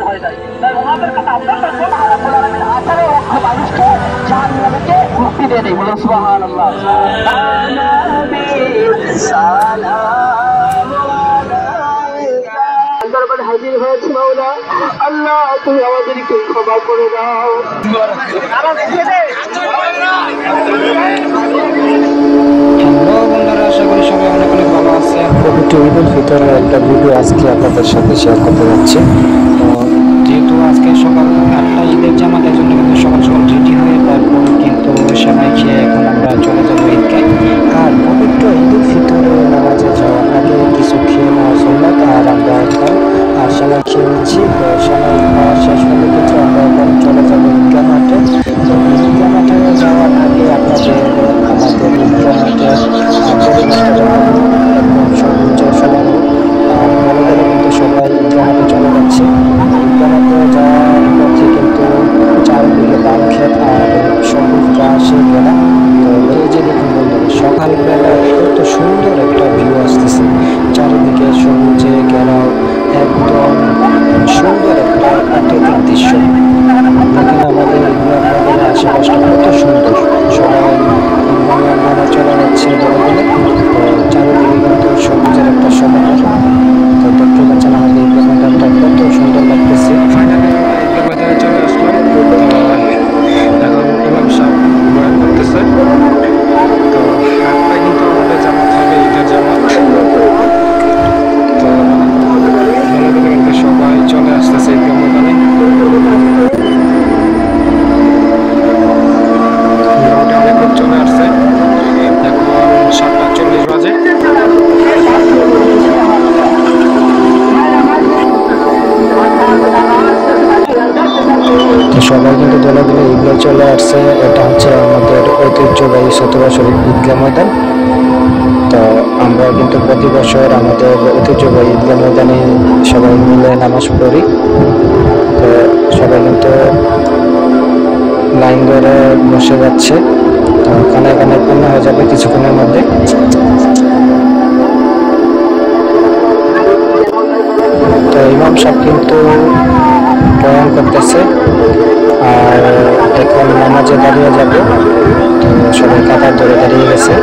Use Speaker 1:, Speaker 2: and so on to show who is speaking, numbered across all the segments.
Speaker 1: হয়ে যায়। তাই ওনাদের কাছে আপনাদের জন্য আল্লাহ আলামিন 18 লক্ষ মানুষকে জাহান্নাম থেকে মুক্তি দিয়ে দেয়। বলে সুবহানাল্লাহ। দরবারে হাজির হয়েছে মাওলা, আল্লাহ তুমি আমাদেরকে ক্ষমা করে দাও।
Speaker 2: হ্যালো বন্ধুরা, আশা করি সবাই অনেক অনেক ভালো আছে। পবিত্র ঈদ উল ফিতরের একটা ভিডিও আজকে আপনাদের সাথে শেয়ার করতে যাচ্ছি। তো যেহেতু আজকে সকাল 8টা ঈদের জামাতের জন্য কিন্তু সকাল সকাল রেডি হয়ে তারপর কিন্তু সেমাই খেয়ে এখন আমরা চলে যাবো ঈদগায়। আর পবিত্র ঈদ উল ফিতরে নামাজে যাওয়ার আগে কিছু খেয়ে নেওয়া সুন্নাত, আর আমরা এখন সেমাই খেয়ে নিচ্ছি। তো সেমাই খাওয়া শেষ হলে কিন্তু আমরা এখন চলে যাবো ঈদগাহ মাঠে। তো ঈদগাহ মাঠে যাওয়ার আগে আপনাদের আমাদের ঈদগাহ মাঠে পরিবেশটা দেখাবো, একদম সবুজ সবুজ ভালো করে কিন্তু সবাই ঈদগাহ মাঠে চলে যাচ্ছে। ঈদগাহ মাঠে যাওয়ার পথে কিন্তু চারিদিকে ধান ক্ষেত আর সবুজ ঘাসে ঘেরা। তো এই যে দেখুন বন্ধুরা, সকালবেলা কত সুন্দর একটা ভিউ আসতেছে, চারিদিকে সবুজে ঘেরা, একদম সুন্দর একটা প্রাকৃতিক দৃশ্য। দেখেন আমাদের ঈদগাহের আশেপাশটা কত সুন্দর, সবাই ঈদগাহে চলে যাচ্ছে বলে বলে। তো চারিদিকে কিন্তু সবুজের একটা সমাহার। তো দেখতে পাচ্ছেন আমাদের ঈদগাহ ময়দানটা কত সুন্দর লাগতেছে। ফাইনালি ঈদগাহ ময়দানে চলে আসলাম। এখন ইমাম সাহেব বয়ান করতেছে। তো রাতটাই কিন্তু আমাদের জামাত হবে, ঈদের জামাত। তো ধীরে ধীরে কিন্তু সবাই চলে আসতেছে ঈদগাহ ময়দানে। চলে আসছে, এখন 7:40 বাজে। তো সবাই কিন্তু দলে দলে ঈদগাহ চলে আসছে। এটা হচ্ছে আমাদের ঐতিহ্যবাহী সতরা শরীফ ঈদগাহ ময়দান। তো আমরা কিন্তু প্রতি বছর আমাদের ঐতিহ্যবাহী ঈদগাহ ময়দানে সবাই মিলে নামাজ পড়ি। তো সবাই কিন্তু লাইন ধরে বসে যাচ্ছে। তো কানায় কানায় পূর্ণ হয়ে যাবে কিছুক্ষণের মধ্যে। তো ইমাম সাহেব কিন্তু বয়ান করতেছে, আর এখন নামাজে দাঁড়িয়ে যাবে। তো সবাই কাতার ধরে দাঁড়িয়ে গেছে।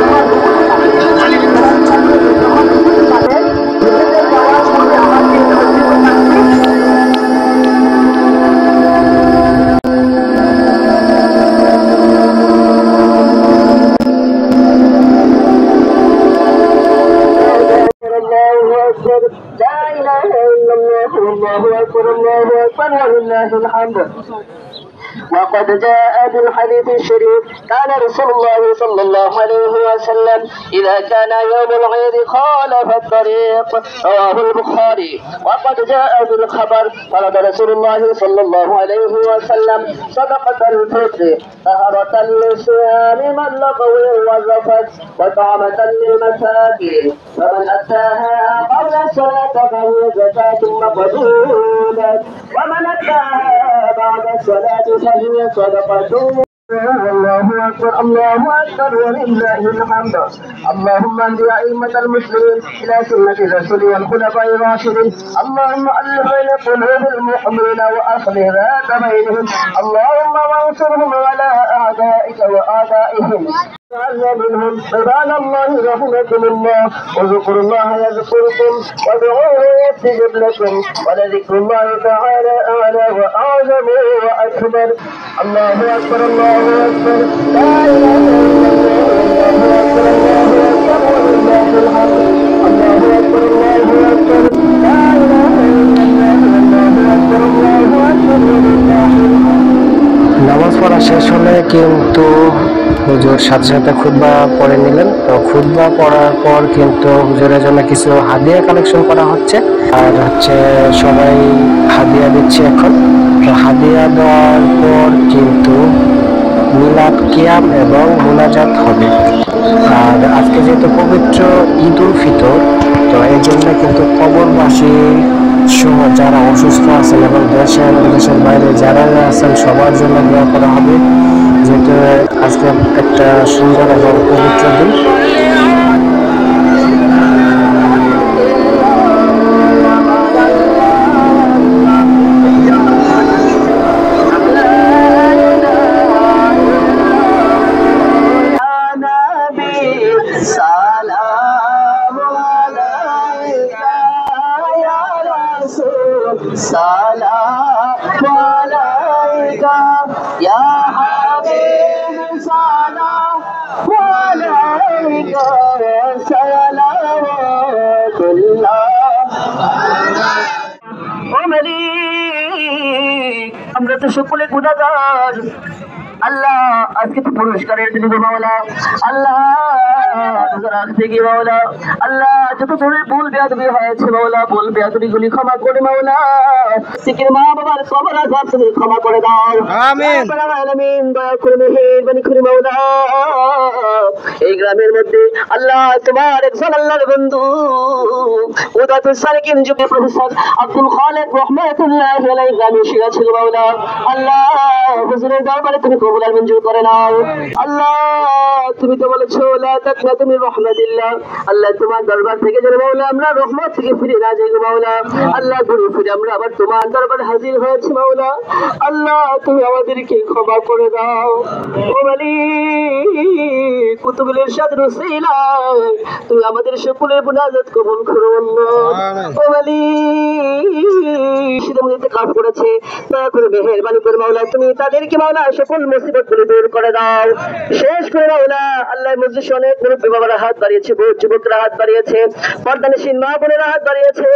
Speaker 1: وقد جاء في الحديث الشريف كان رسول الله صلى الله عليه وسلم إذا كان يوم العيد خالف الطريق، رواه البخاري. وقد جاء في الخبر فرض رسول الله صلى الله عليه وسلم صدقة الفطر طهرة للصيام من لغو والرفث وطعمة للمساكين، فمن أتاها قبل الصلاة فهي زكاة مقبولة، ومن أتاها بعد الصلاة فهي صدقة. الله أكبر الله أكبر ولله الحمد. اللهم اهد أئمة المسلمين إلى سنة رسول الخلفاء الراشدين. اللهم ألف بين قلوب المؤمنين وأصلح ذات بينهم. اللهم وانصرهم على أعدائك وأعدائهم. منهم عباد الله رحمكم الله، واذكروا الله يذكركم وادعوه يستجب لكم، ولذكر الله تعالى أعلى وأعظم وأكبر. الله أكبر الله أكبر، لا إله إلا الله، الله أكبر الله أكبر ولله الحمد. الله أكبر الله أكبر، لا إله إلا الله، الله أكبر الله أكبر ولله الحمد।
Speaker 2: নামাজ পড়া শেষ হলে কিন্তু হুজুর সাথে সাথে খুতবা পড়ে নিলেন। তো খুতবা পড়ার পর কিন্তু হুজুরের জন্য কিছু হাদিয়া কালেকশন করা হচ্ছে, আর হচ্ছে সবাই হাদিয়া দিচ্ছে এখন। তো হাদিয়া দেওয়ার পর কিন্তু মিলাদ কিয়াম এবং মুনাজাত হবে। আর আজকে যেহেতু পবিত্র ঈদ উল ফিতর, তো এই জন্য কিন্তু কবরবাসী সহ যারা অসুস্থ আছেন এবং দেশে এবং দেশের বাইরে যারা আছেন সবার জন্য দোয়া করা হবে, যেহেতু আজকে একটা সুন্দর এবং পবিত্র দিন।
Speaker 1: সালাম আলাইকা ইয়া হাবিব সালাম আলাইকা সালাওয়াতুল্লাহ। ও মালিক, আমরা তো সকলে গুনাহগার আল্লাহ, আজকে তো পুরস্কারের দিন গো মাওলা। আল্লাহ থেকে মাওলা, আল্লাহ যত ধরনের ভুল বেয়াদবি হয়েছে মাওলা, ভুল বেয়াদবি গুলি ক্ষমা করে মাওলা। সিকির মা বাবার কবর আযাব তুমি ক্ষমা করে দাও, আমিন আমিন। দয়া করে মেহেরবানি করে মাওলা, এই গ্রামের মধ্যে আল্লাহ তোমার একজন আল্লাহর বন্ধু উদাতুল সালিকিন যুগে প্রফেসর আব্দুল খালেক রহমাতুল্লাহি আলাইহি গ্রামে শিয়া ছিল মাওলা। আল্লাহ হুজুরের দরবারে তুমি কবুল আর মঞ্জুর করে নাও। আল্লাহ তুমি তো বলেছো লা তাকনাতু মির রাহমাতিল্লাহ, আল্লাহ তোমার দরবার থেকে যেন মাওলা আমরা রহমত থেকে ফিরে না যাই গো মাওলা। আল্লাহ ঘুরে ফিরে আমরা আবার তোমার দরবারে হাজির হয়েছি মাওলা। আল্লাহ তুমি আমাদেরকে ক্ষমা করে দাও। ও মালিক, কুতুবুল ইরশাদ রসিলা তুমি আমাদের সকলের মুনাজাত কবুল করো আল্লাহ। ও মালিক, সেটা মধ্যে কাজ করেছে, দয়া করে মেহেরবানি করে মাওলা তুমি তাদেরকে মাওলা সকল মুসিবত গুলো দূর করে দাও। শেষ করে মাওলা আল্লাহ মসজিদে অনেক মুরব্বী বাবারা হাত বাড়িয়েছে, বহুত যুবকরা হাত বাড়িয়েছে, পর্দানিসীন মা বোনেরা হাত বাড়িয়েছে।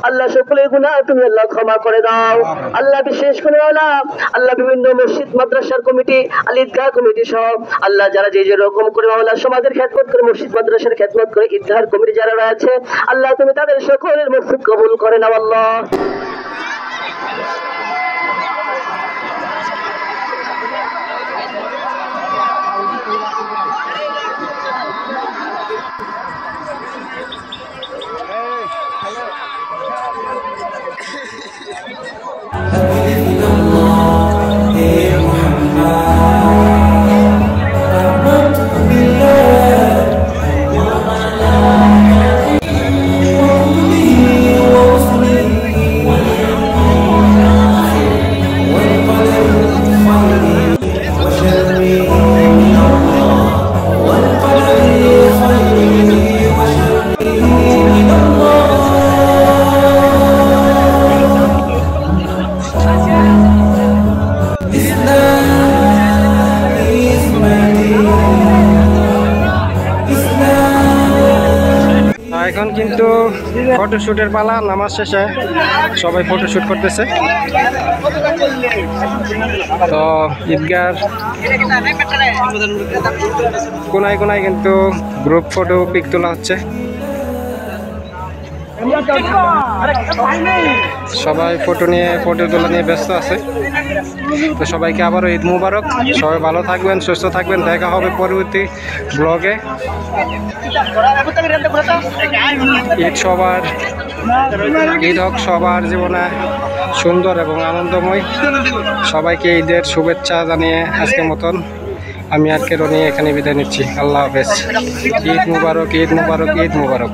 Speaker 1: আল্লাহ সকলের গুনাহ তুমি আল্লাহ ক্ষমা করে দাও। আল্লাহ বিশেষ করে মাওলা আল্লাহ বিভিন্ন মসজিদ মাদ্রাসার কমিটি, আল ঈদগাহ কমিটি সব আল্লাহ যারা যে যে রকম করে মাওলা সমাজের খেদমত করে, মসজিদ মাদ্রাসার খেদমত করে, ঈদগাহ কমিটি যারা রয়েছে আল্লাহ তুমি তাদের সকলের মকসুদ কবুল করে নাও আল্লাহ।
Speaker 2: এখন কিন্তু ফটোশুটের পালা, নামাজ শেষে সবাই ফটোশুট করতেছে। তো ঈদগার কোনায় কোনায় কিন্তু গ্রুপ ফটো পিক তোলা হচ্ছে, সবাই ফটো তোলা নিয়ে ব্যস্ত আছে। তো সবাইকে আবারও ঈদ মুবারক, সবাই ভালো থাকবেন, সুস্থ থাকবেন, দেখা হবে পরবর্তী ব্লগে। ঈদ হোক সবার জীবনে সুন্দর এবং আনন্দময়। সবাইকে ঈদের শুভেচ্ছা জানিয়ে আজকের মতন আমি আর কে রনি এখানে বিদায় নিচ্ছি। আল্লাহ হাফেজ। ঈদ মুবারক, ঈদ মুবারক, ঈদ মুবারক।